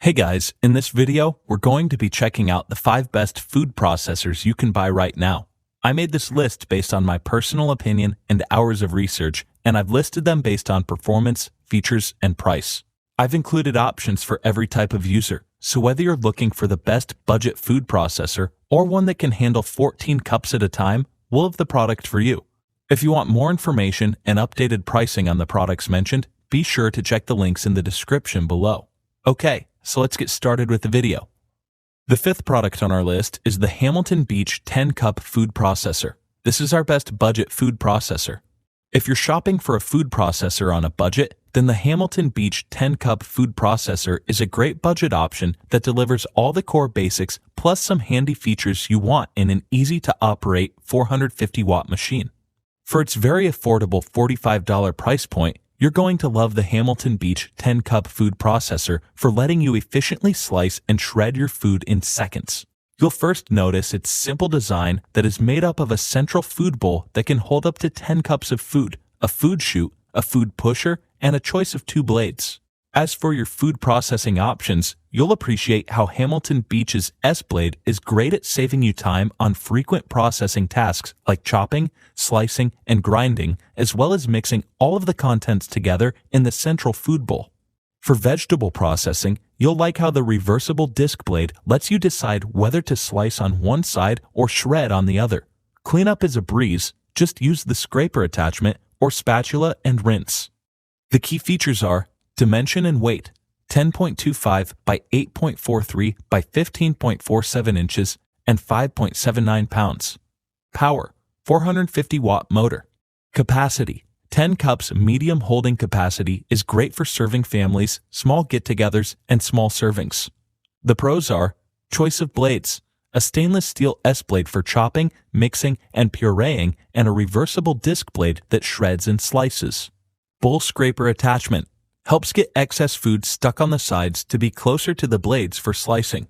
Hey guys, in this video, we're going to be checking out the 5 best food processors you can buy right now. I made this list based on my personal opinion and hours of research, and I've listed them based on performance, features, and price. I've included options for every type of user, so whether you're looking for the best budget food processor or one that can handle 14 cups at a time, we'll have the product for you. If you want more information and updated pricing on the products mentioned, be sure to check the links in the description below. Okay, so let's get started with the video. The 5th product on our list is the Hamilton Beach 10-Cup Food Processor. This is our best budget food processor. If you're shopping for a food processor on a budget, then the Hamilton Beach 10-Cup Food Processor is a great budget option that delivers all the core basics plus some handy features you want in an easy-to-operate 450-watt machine. For its very affordable $45 price point, you're going to love the Hamilton Beach 10-Cup Food Processor for letting you efficiently slice and shred your food in seconds. You'll first notice its simple design that is made up of a central food bowl that can hold up to 10 cups of food, a food chute, a food pusher, and a choice of 2 blades. As for your food processing options, you'll appreciate how Hamilton Beach's S-Blade is great at saving you time on frequent processing tasks like chopping, slicing, and grinding, as well as mixing all of the contents together in the central food bowl. For vegetable processing, you'll like how the reversible disc blade lets you decide whether to slice on one side or shred on the other. Cleanup is a breeze, just use the scraper attachment or spatula and rinse. The key features are dimension and weight, 10.25 by 8.43 by 15.47 inches and 5.79 pounds. Power, 450-watt motor. Capacity, 10 cups medium holding capacity is great for serving families, small get-togethers, and small servings. The pros are choice of blades, a stainless steel S-blade for chopping, mixing, and pureeing, and a reversible disc blade that shreds and slices. Bowl scraper attachment, helps get excess food stuck on the sides to be closer to the blades for slicing.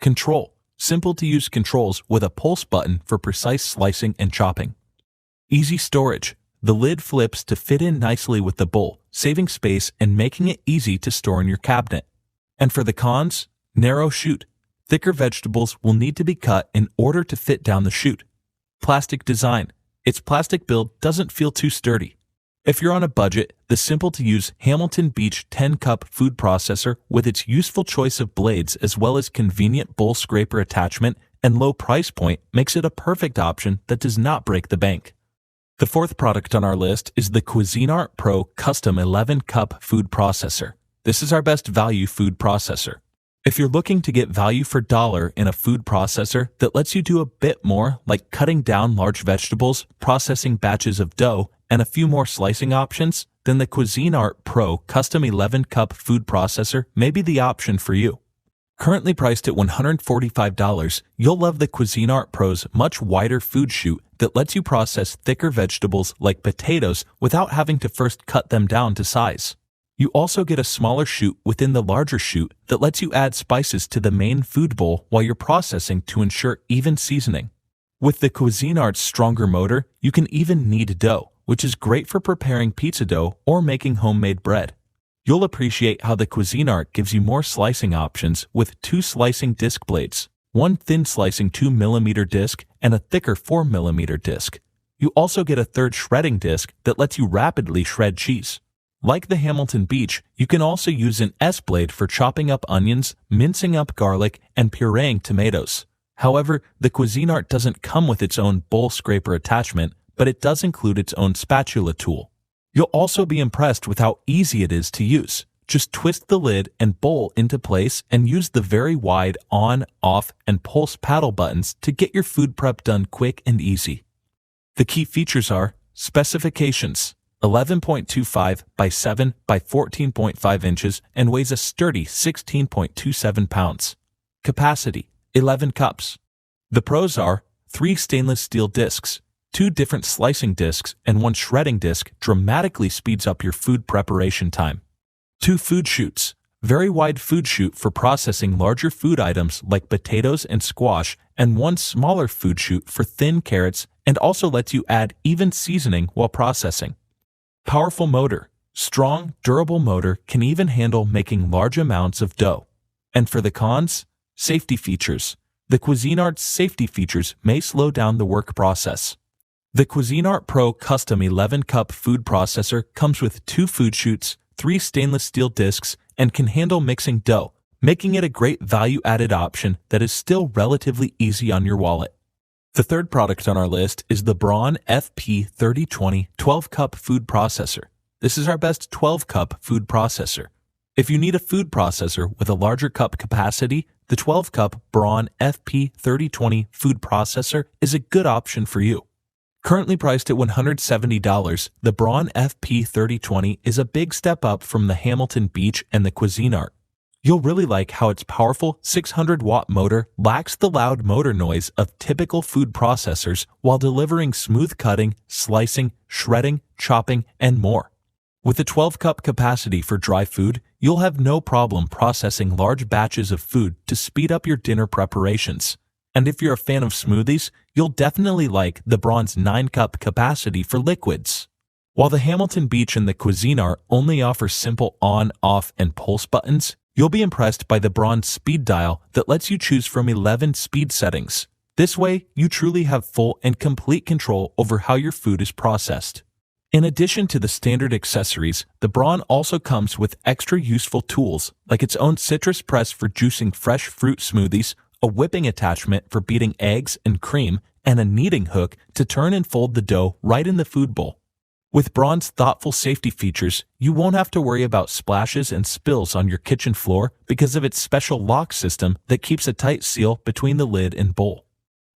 Control, simple to use controls with a pulse button for precise slicing and chopping. Easy storage, the lid flips to fit in nicely with the bowl, saving space and making it easy to store in your cabinet. And for the cons, narrow chute, thicker vegetables will need to be cut in order to fit down the chute. Plastic design, its plastic build doesn't feel too sturdy. If you're on a budget, the simple-to-use Hamilton Beach 10-Cup Food Processor with its useful choice of blades as well as convenient bowl scraper attachment and low price point makes it a perfect option that does not break the bank. The 4th product on our list is the Cuisinart Pro Custom 11-Cup Food Processor. This is our best value food processor. If you're looking to get value for dollar in a food processor that lets you do a bit more, like cutting down large vegetables, processing batches of dough, and a few more slicing options, then the Cuisinart Pro Custom 11-Cup Food Processor may be the option for you. Currently priced at $145, you'll love the Cuisinart Pro's much wider food chute that lets you process thicker vegetables like potatoes without having to first cut them down to size. You also get a smaller chute within the larger chute that lets you add spices to the main food bowl while you're processing to ensure even seasoning. With the Cuisinart's stronger motor, you can even knead dough, which is great for preparing pizza dough or making homemade bread. You'll appreciate how the Cuisinart gives you more slicing options with 2 slicing disc blades, one thin slicing 2mm disc and a thicker 4mm disc. You also get a 3rd shredding disc that lets you rapidly shred cheese. Like the Hamilton Beach, you can also use an S-blade for chopping up onions, mincing up garlic, and pureeing tomatoes. However, the Cuisinart doesn't come with its own bowl scraper attachment, but it does include its own spatula tool. You'll also be impressed with how easy it is to use. Just twist the lid and bowl into place and use the very wide on, off, and pulse paddle buttons to get your food prep done quick and easy. The key features are specifications, 11.25 by 7 by 14.5 inches and weighs a sturdy 16.27 pounds. Capacity, 11 cups. The pros are 3 stainless steel discs, 2 different slicing discs, and 1 shredding disc dramatically speeds up your food preparation time. 2 food chutes, very wide food chute for processing larger food items like potatoes and squash, and 1 smaller food chute for thin carrots and also lets you add even seasoning while processing. Powerful motor, Strong, durable motor can even handle making large amounts of dough. And for the cons, safety features. The Cuisinart's safety features may slow down the work process. The Cuisinart Pro Custom 11-Cup Food Processor comes with 2 food chutes, 3 stainless steel discs, and can handle mixing dough, making it a great value-added option that is still relatively easy on your wallet. The third product on our list is the Braun FP3020 12-Cup Food Processor. This is our best 12-cup food processor. If you need a food processor with a larger cup capacity, the 12-cup Braun FP3020 food processor is a good option for you. Currently priced at $170, the Braun FP3020 is a big step up from the Hamilton Beach and the Cuisinart. You'll really like how its powerful 600-watt motor lacks the loud motor noise of typical food processors while delivering smooth cutting, slicing, shredding, chopping, and more. With a 12-cup capacity for dry food, you'll have no problem processing large batches of food to speed up your dinner preparations. And if you're a fan of smoothies, you'll definitely like the Braun's 9-cup capacity for liquids. While the Hamilton Beach and the Cuisinart only offer simple on, off, and pulse buttons, you'll be impressed by the Braun speed dial that lets you choose from 11 speed settings. This way, you truly have full and complete control over how your food is processed. In addition to the standard accessories, the Braun also comes with extra useful tools like its own citrus press for juicing fresh fruit smoothies, a whipping attachment for beating eggs and cream, and a kneading hook to turn and fold the dough right in the food bowl. With Braun's thoughtful safety features, you won't have to worry about splashes and spills on your kitchen floor because of its special lock system that keeps a tight seal between the lid and bowl.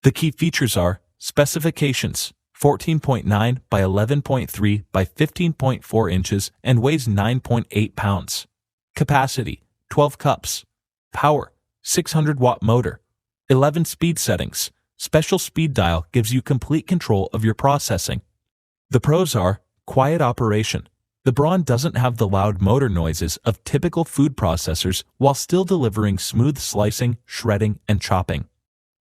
The key features are specifications: 14.9 by 11.3 by 15.4 inches and weighs 9.8 pounds. Capacity: 12 cups. Power: 600-watt motor. 11 speed settings. Special speed dial gives you complete control of your processing. The pros are quiet operation. The Braun doesn't have the loud motor noises of typical food processors while still delivering smooth slicing, shredding, and chopping.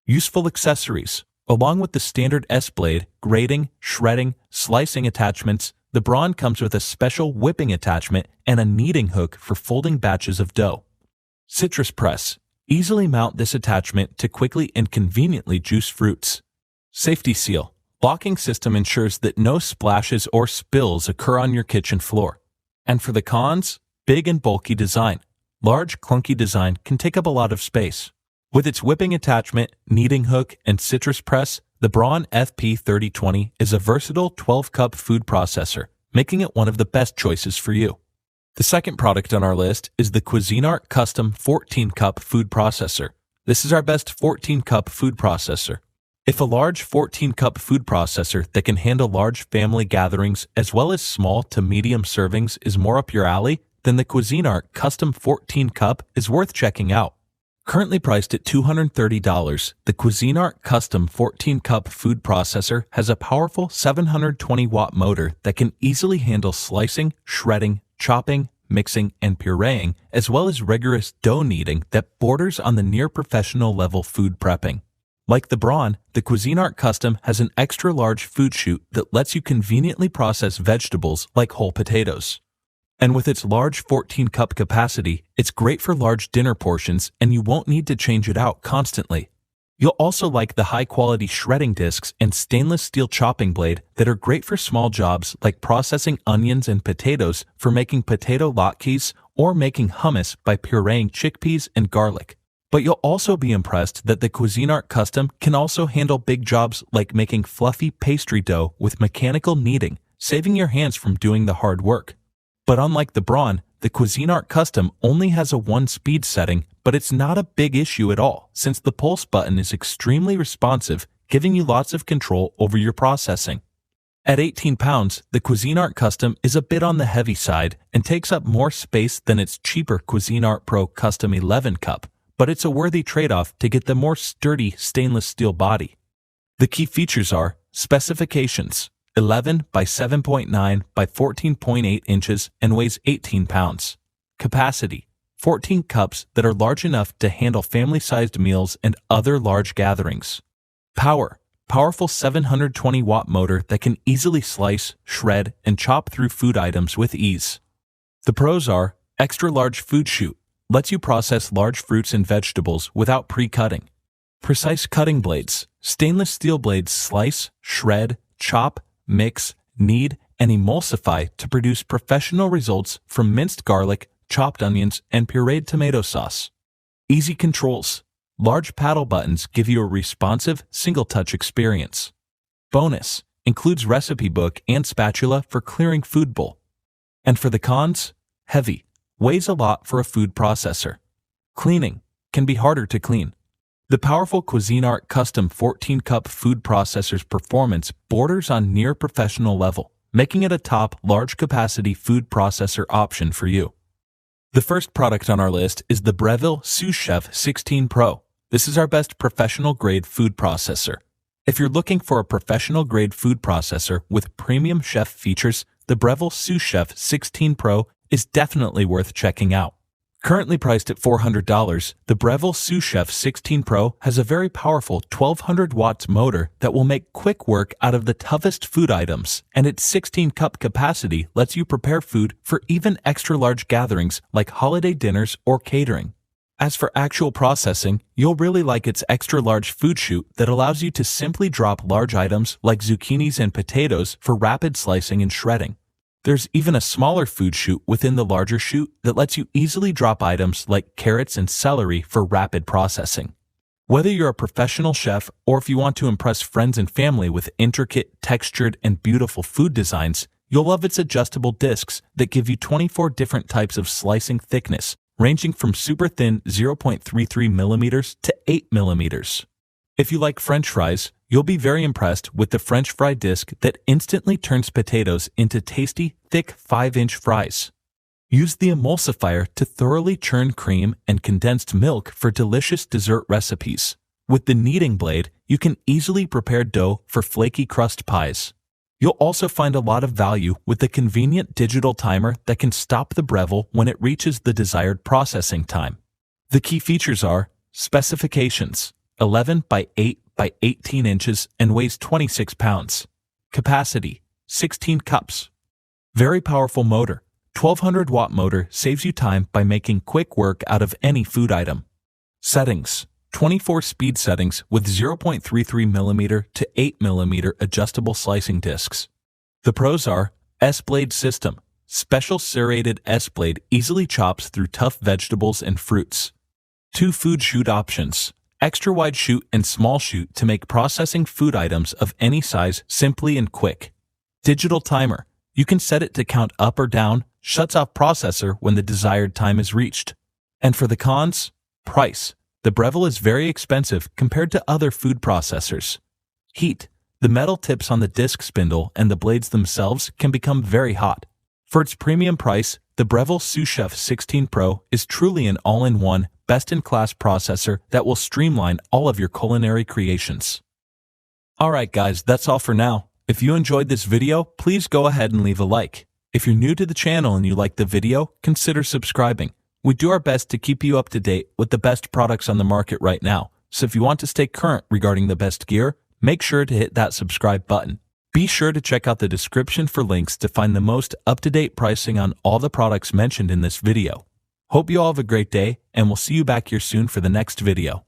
Useful accessories. Along with the standard S-blade, grating, shredding, slicing attachments, the Braun comes with a special whipping attachment and a kneading hook for folding batches of dough. Citrus press. Easily mount this attachment to quickly and conveniently juice fruits. Safety seal. Locking system ensures that no splashes or spills occur on your kitchen floor. And for the cons, big and bulky design. Large, clunky design can take up a lot of space. With its whipping attachment, kneading hook, and citrus press, the Braun FP3020 is a versatile 12-cup food processor, making it one of the best choices for you. The second product on our list is the Cuisinart Custom 14-Cup Food Processor. This is our best 14-cup food processor. If a large 14-cup food processor that can handle large family gatherings as well as small to medium servings is more up your alley, then the Cuisinart Custom 14-Cup is worth checking out. Currently priced at $230, the Cuisinart Custom 14-Cup Food Processor has a powerful 720-watt motor that can easily handle slicing, shredding, chopping, mixing, and pureeing, as well as rigorous dough kneading that borders on the near-professional level food prepping. Like the Braun, the Cuisinart Custom has an extra-large food chute that lets you conveniently process vegetables like whole potatoes. And with its large 14-cup capacity, it's great for large dinner portions and you won't need to change it out constantly. You'll also like the high-quality shredding discs and stainless steel chopping blade that are great for small jobs like processing onions and potatoes for making potato latkes or making hummus by pureeing chickpeas and garlic. But you'll also be impressed that the Cuisinart Custom can also handle big jobs like making fluffy pastry dough with mechanical kneading, saving your hands from doing the hard work. But unlike the Braun, the Cuisinart Custom only has a 1-speed setting, but it's not a big issue at all since the pulse button is extremely responsive, giving you lots of control over your processing. At 18 pounds, the Cuisinart Custom is a bit on the heavy side and takes up more space than its cheaper Cuisinart Pro Custom 11-Cup, but it's a worthy trade-off to get the more sturdy stainless steel body. The key features are specifications: 11 by 7.9 by 14.8 inches and weighs 18 pounds. Capacity: 14 cups that are large enough to handle family-sized meals and other large gatherings. Power: powerful 720-watt motor that can easily slice, shred, and chop through food items with ease. The pros are extra-large food chute. lets you process large fruits and vegetables without pre-cutting. Precise cutting blades. Stainless steel blades slice, shred, chop, mix, knead, and emulsify to produce professional results from minced garlic, chopped onions, and pureed tomato sauce. Easy controls. Large paddle buttons give you a responsive, single-touch experience. Bonus. Includes recipe book and spatula for clearing food bowl. And for the cons, heavy. Weighs a lot for a food processor. Cleaning. Can be harder to clean. The powerful Cuisinart Custom 14-Cup food processor's performance borders on near professional level, making it a top, large-capacity food processor option for you. The first product on our list is the Breville Sous Chef 16 Pro. This is our best professional-grade food processor. If you're looking for a professional-grade food processor with premium chef features, the Breville Sous Chef 16 Pro is definitely worth checking out. Currently priced at $400, the Breville Sous Chef 16 Pro has a very powerful 1200 watts motor that will make quick work out of the toughest food items, and its 16-cup capacity lets you prepare food for even extra-large gatherings like holiday dinners or catering. As for actual processing, you'll really like its extra-large food chute that allows you to simply drop large items like zucchinis and potatoes for rapid slicing and shredding. There's even a smaller food chute within the larger chute that lets you easily drop items like carrots and celery for rapid processing. Whether you're a professional chef or if you want to impress friends and family with intricate, textured, and beautiful food designs, you'll love its adjustable discs that give you 24 different types of slicing thickness, ranging from super thin 0.33 millimeters to 8 millimeters. If you like French fries, you'll be very impressed with the French fry disc that instantly turns potatoes into tasty, thick 5-inch fries. Use the emulsifier to thoroughly churn cream and condensed milk for delicious dessert recipes. With the kneading blade, you can easily prepare dough for flaky crust pies. You'll also find a lot of value with the convenient digital timer that can stop the Breville when it reaches the desired processing time. The key features are specifications: 11 by 8 by 18 inches and weighs 26 pounds. Capacity: 16 cups. Very powerful motor. 1200 watt motor saves you time by making quick work out of any food item. Settings: 24 speed settings with 0.33mm to 8mm adjustable slicing discs. The pros are S-Blade system. Special serrated S-Blade easily chops through tough vegetables and fruits. 2 food chute options. Extra wide chute and small chute to make processing food items of any size simply and quick. Digital timer. You can set it to count up or down, shuts off processor when the desired time is reached. And for the cons, price. The Breville is very expensive compared to other food processors. Heat. The metal tips on the disc spindle and the blades themselves can become very hot. For its premium price, the Breville Sous Chef 16 Pro is truly an all-in-one, best-in-class processor that will streamline all of your culinary creations. Alright guys, that's all for now. If you enjoyed this video, please go ahead and leave a like. If you're new to the channel and you like the video, consider subscribing. We do our best to keep you up to date with the best products on the market right now, so if you want to stay current regarding the best gear, make sure to hit that subscribe button. Be sure to check out the description for links to find the most up-to-date pricing on all the products mentioned in this video. Hope you all have a great day, and we'll see you back here soon for the next video.